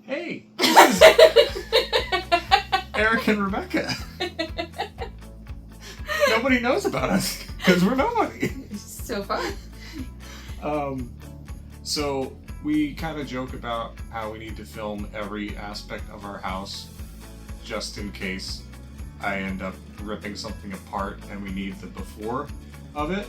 Hey, this is Eric and Rebecca. Nobody knows about us because we're nobody. So far. So we kind of joke about how we need to film every aspect of our house just in case I end up ripping something apart and we need the before of it.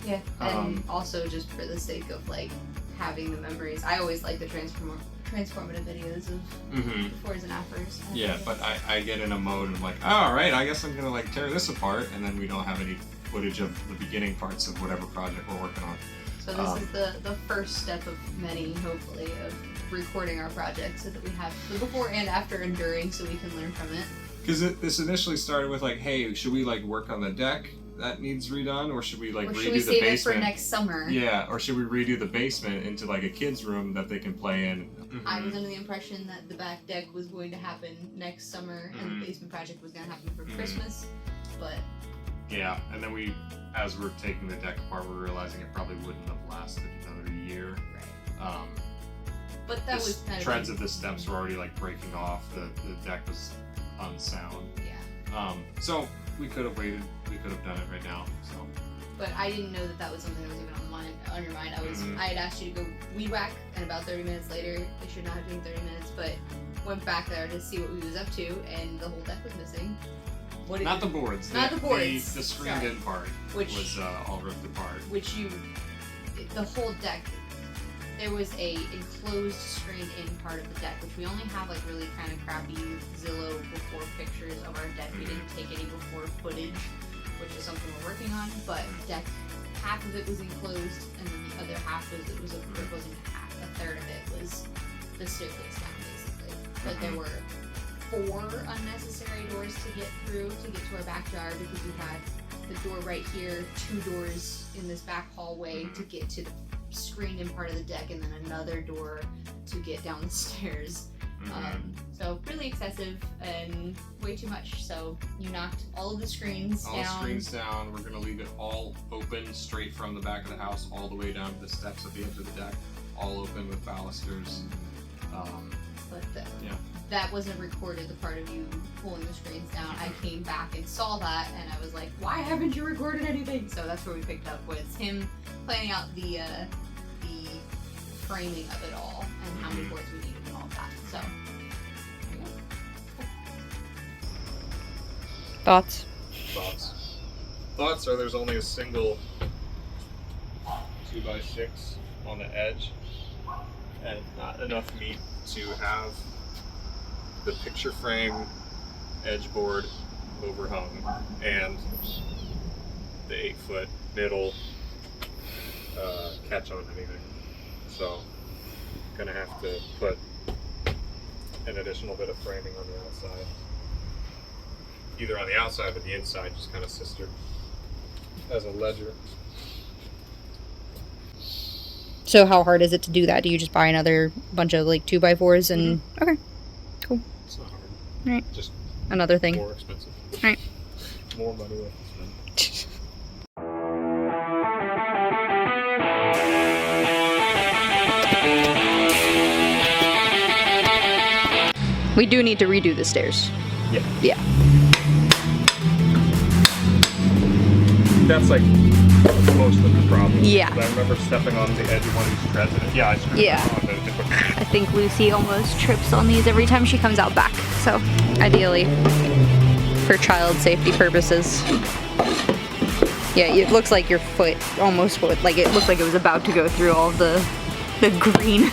Yeah, and also just for the sake of like having the memories. I always like the transformative videos of befores and afters. Yeah, but I get in a mode of like, all right, I guess I'm gonna like tear this apart, and then we don't have any footage of the beginning parts of whatever project we're working on. So this is the first step of many, hopefully, of recording our project so that we have the before and after and during so we can learn from it. Because this initially started with like, hey, should we like work on the deck that needs redone, or should we like redo the basement? Or should we save it for next summer? Yeah, or should we redo the basement into like a kid's room that they can play in? I was under the impression that the back deck was going to happen next summer and the basement project was going to happen for Christmas, but... Yeah, and then as we're taking the deck apart, we're realizing it probably wouldn't have lasted another year. Right. But that was kind of... Treads of the steps were already like breaking off, the deck was unsound. Yeah. So we could have waited, we could have done it right now, so. But I didn't know that was something that was even on your mind. I had asked you to go Weedwhack, and about 30 minutes later, it should not have been 30 minutes, but went back there to see what we was up to, and the whole deck was missing. Not the boards. Not the boards. The screened-in part was all ripped apart. The whole deck, there was a enclosed screened-in part of the deck, which we only have like really kind of crappy Zillow before pictures of our deck. We didn't take any before footage, which is something we're working on. But deck, half of it was enclosed, and then the other half wasn't half. A third of it was the staircase down, basically. But there were 4 unnecessary doors to get through to get to our backyard because we had the door right here, 2 doors in this back hallway to get to the screened-in part of the deck, and then another door to get down the stairs. So really excessive and way too much. So you knocked all of the screens down. All screens down. We're going to leave it all open straight from the back of the house all the way down to the steps at the edge of the deck. All open with balusters. But that wasn't recorded, the part of you pulling the screens down. I came back and saw that, and I was like, why haven't you recorded anything? So that's where we picked up with him planning out the framing of it all and how many boards we needed and all of that. So, Thoughts? Thoughts are there's only a single 2x6 on the edge, and not enough meat to have the picture frame edge board overhung and the 8-foot middle catch on anything. So gonna have to put an additional bit of framing on the outside. Either on the outside or the inside, just kind of sister as a ledger. So how hard is it to do that? Do you just buy another bunch of like 2x4s and okay, cool. It's not hard. All right. Just another thing. More expensive. All right. More money left to spend. We do need to redo the stairs. Yeah. Yeah. That's like most of the problem. Yeah. I remember stepping on the edge of one of these treads and I screwed it on, but it took I think Lucy almost trips on these every time she comes out back. So ideally, for child safety purposes. Yeah, it looks like your foot almost like it looked like it was about to go through all the green.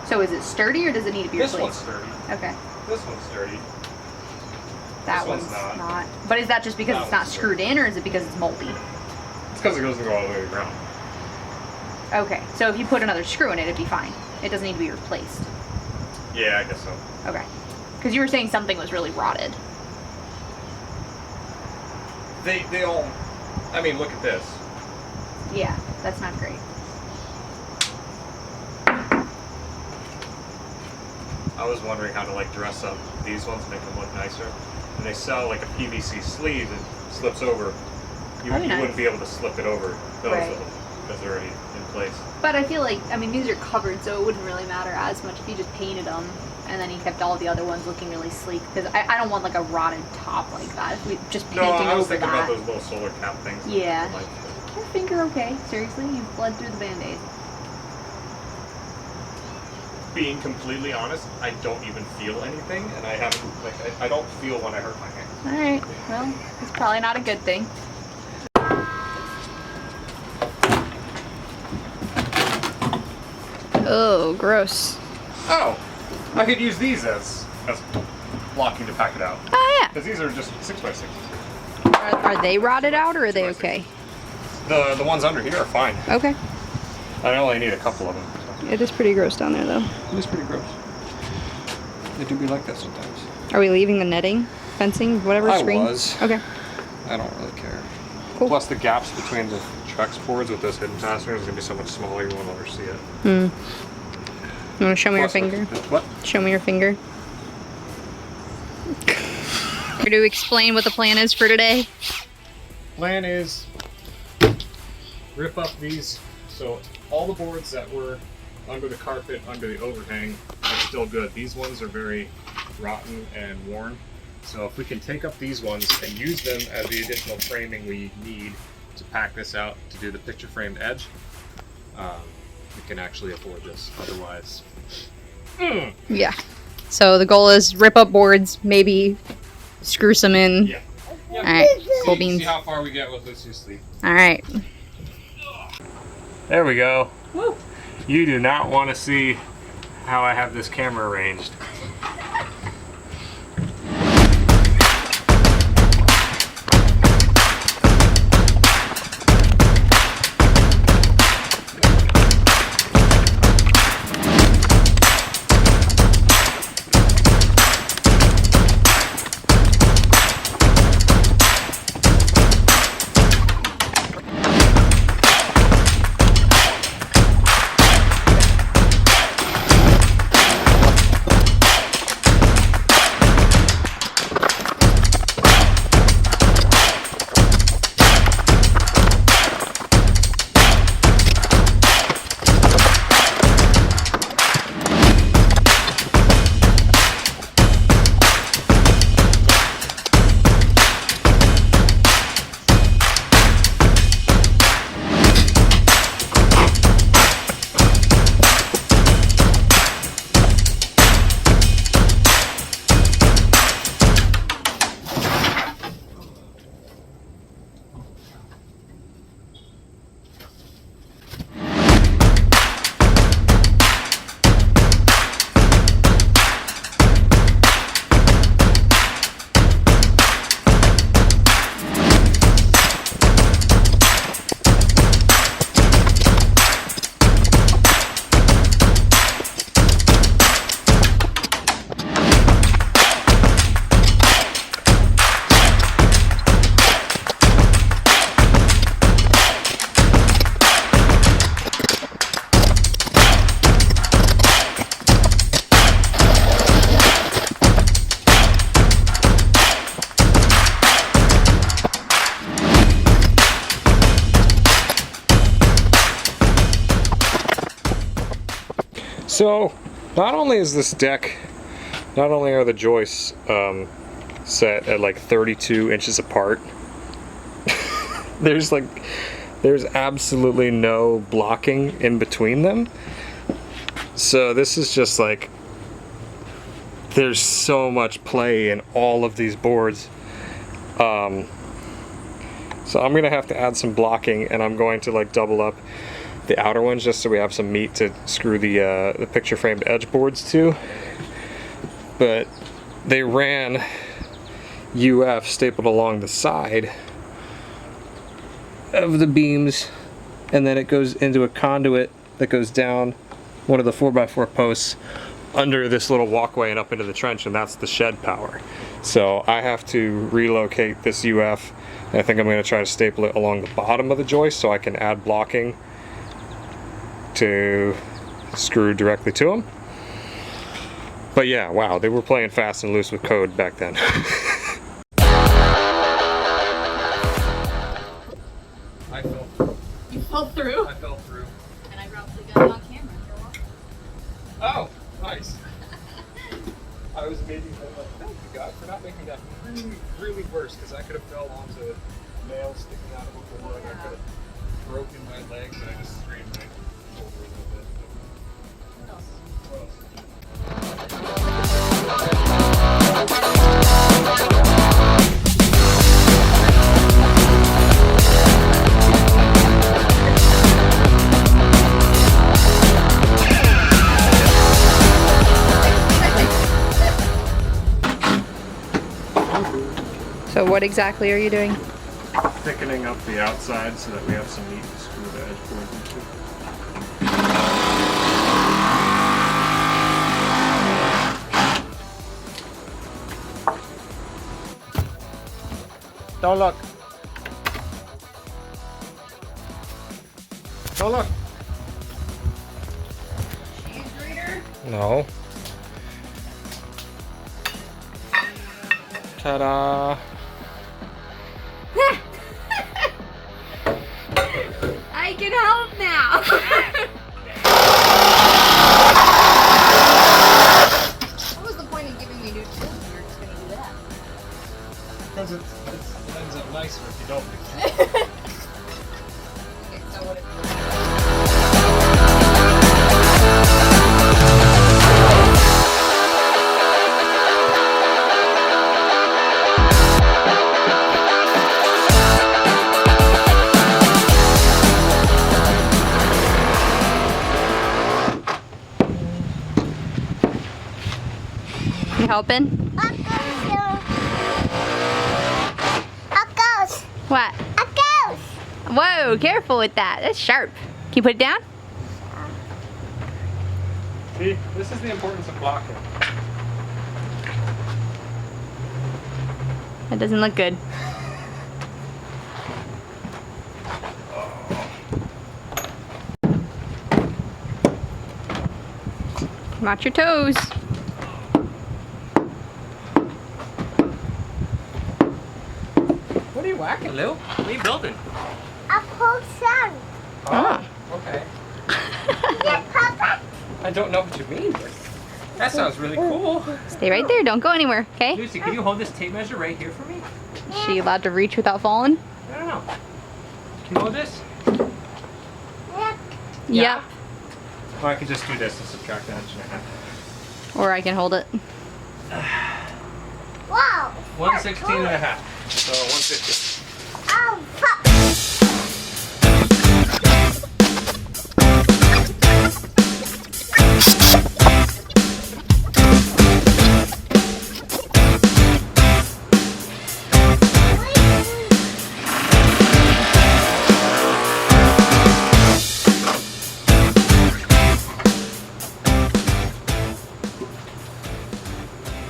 So is it sturdy or does it need to be replaced? This one's sturdy. Okay. This one's sturdy. That This one's one's not. But is that just because it's not screwed in or is it because it's moldy? It's because it doesn't go all the way to the ground. Okay, so if you put another screw in it, it'd be fine. It doesn't need to be replaced. Yeah, I guess so. Okay. Because you were saying something was really rotted. They all, I mean, look at this. Yeah, that's not great. I was wondering how to like dress up these ones, make them look nicer. And they sell like a PVC sleeve that slips over. You Nice. wouldn't be able to slip it over those Right. because they're already in place. But I feel like, I mean, these are covered, so it wouldn't really matter as much if you just painted them and then you kept all the other ones looking really sleek. Because I don't want like a rotted top like that. If we just painting No, I was over thinking that. about those little solar cap things. Yeah. Like, Your finger okay? Seriously? You've bled through the Band-Aid. being completely honest, I don't even feel anything, and I haven't like I don't feel when I hurt my hand. Alright, well, it's probably not a good thing. Oh, gross. Oh, I could use these as blocking to pack it out. Oh, yeah. Because these are just 6x6. Are they rotted out or are they okay? The ones under here are fine. Okay. I only need a couple of them. So. It is pretty gross down there, though. It is pretty gross. They do be like that sometimes. Are we leaving the netting, fencing, whatever I screen? was. Okay. I don't really care. Cool. Plus the gaps between the Trex boards with those hidden fasteners is gonna be so much smaller you won't ever see it. You want to show me your Plus, finger? What? Show me your finger. Here to explain what the plan is for today. Plan is rip up these so all the boards that were under the carpet, under the overhang are still good. These ones are very rotten and worn. So if we can take up these ones and use them as the additional framing we need to pack this out to do the picture framed edge, we can actually afford this. Otherwise, Yeah. So the goal is rip up boards, maybe screw some in. yeah. All right. Cool See beans. how far we get with this sleep. All right. There we go. Woo. You do not want to see how I have this camera arranged. So, not only is this deck, not only are the joists set at like 32 inches apart, there's absolutely no blocking in between them. So this is just like, there's so much play in all of these boards. So I'm gonna have to add some blocking, and I'm going to like double up the outer ones just so we have some meat to screw the picture framed edge boards to. But they ran UF stapled along the side, of the beams, and then it goes into a conduit that goes down one of the 4x4 posts under this little walkway and up into the trench, and that's the shed power. So I have to relocate this UF, and I think I'm going to try to staple it along the bottom of the joist so I can add blocking to screw directly to them. But yeah, wow, they were playing fast and loose with code back then. I fell through. You fell through? I fell through. And I probably got it on camera. Oh, nice. I was maybe like, thank you God for not making that really, really worse, because I could have fell onto nails sticking out of the floor and I could have broken my legs and I just strained my shoulder a little bit. What else? What else? So what exactly are you doing? Thickening up the outside so that we have some meat to screw the edge boards into. Don't look. Don't look. Cheese grater? No. Ta-da! I can help now. What was the point of giving me new tools if you're just gonna do that? Because it ends up nicer if you don't do that. Okay, so what if You helping? What? Whoa, careful with that. That's sharp. Can you put it down? See, this is the importance of blocking. That doesn't look good. Watch your toes. What are you whacking, Lou? What are you building? A potion. Oh. Okay. Yeah, Papa. I don't know what you mean, but that sounds really cool. Stay right there. Don't go anywhere, okay? Lucy, can you hold this tape measure right here for me? Is she allowed to reach without falling? I don't know. Can you hold this? Yep. Or I could just do this and subtract an inch and a half. Or I can hold it. Wow. 116 and a half. So 150. Oh, fuck.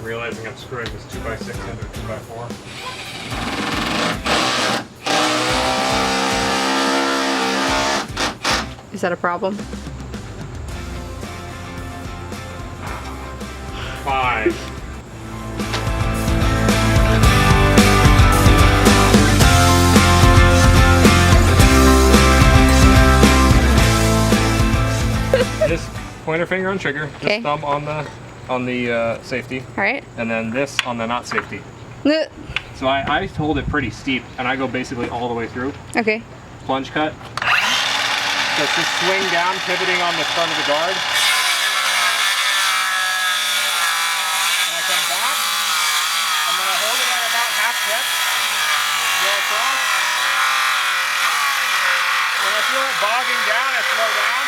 Realizing I'm screwing this 2x6 into a 2x4. Is that a problem? 5. Just pointer finger on trigger, just Okay. thumb on the safety, All right. and then this on the not safety. Uh, So I hold it pretty steep, and I go basically all the way through. Okay. Plunge cut. So it's just swing down, pivoting on the front of the guard. And I come back, and then I hold it at about half depth. Go across. When I feel it bogging down, I slow down.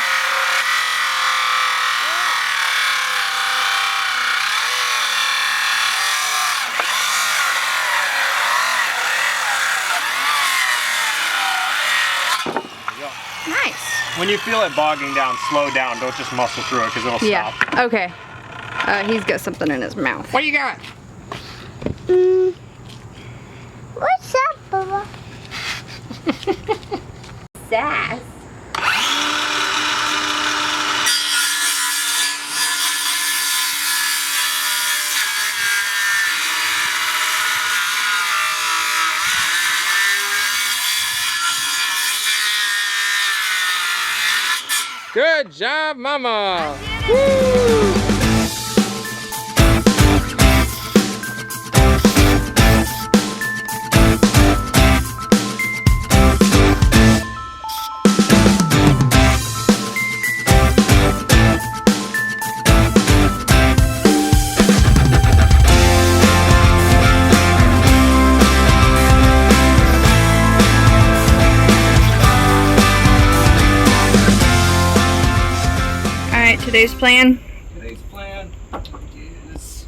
When you feel it bogging down, slow down. Don't just muscle through it because it'll Yeah. stop. Okay. He's got something in his mouth. What you got? What's up, Bubba? Sass. Good job, Mama. Today's plan. Today's plan is,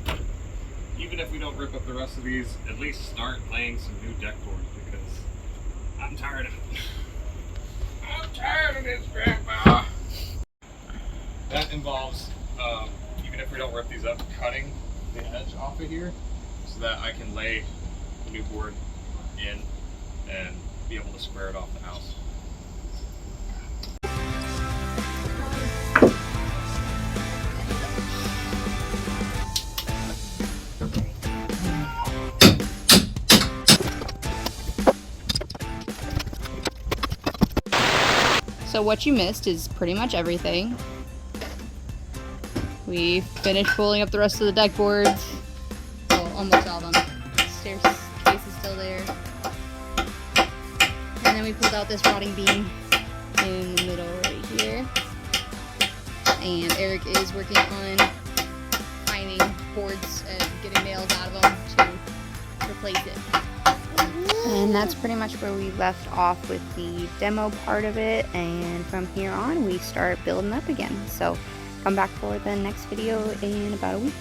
even if we don't rip up the rest of these, at least start laying some new deck boards because I'm tired of it. I'm tired of this, Grandpa. That involves, even if we don't rip these up, cutting the edge off of here so that I can lay the new board in and be able to square it off the house. So what you missed is pretty much everything. We finished pulling up the rest of the deck boards. Well, almost all of them. Staircase is still there. And then we pulled out this rotting beam in the middle right here. And Eric is working on finding boards and getting nails out of them to replace it. And that's pretty much where we left off with the demo part of it, and from here on we start building up again. So come back for the next video in about a week.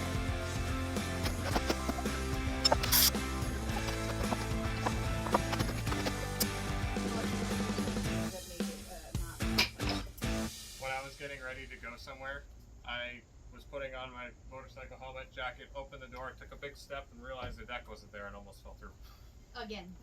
When I was getting ready to go somewhere, I was putting on my motorcycle helmet, jacket, opened the door, took a big step and realized the deck wasn't there and almost fell through. Again.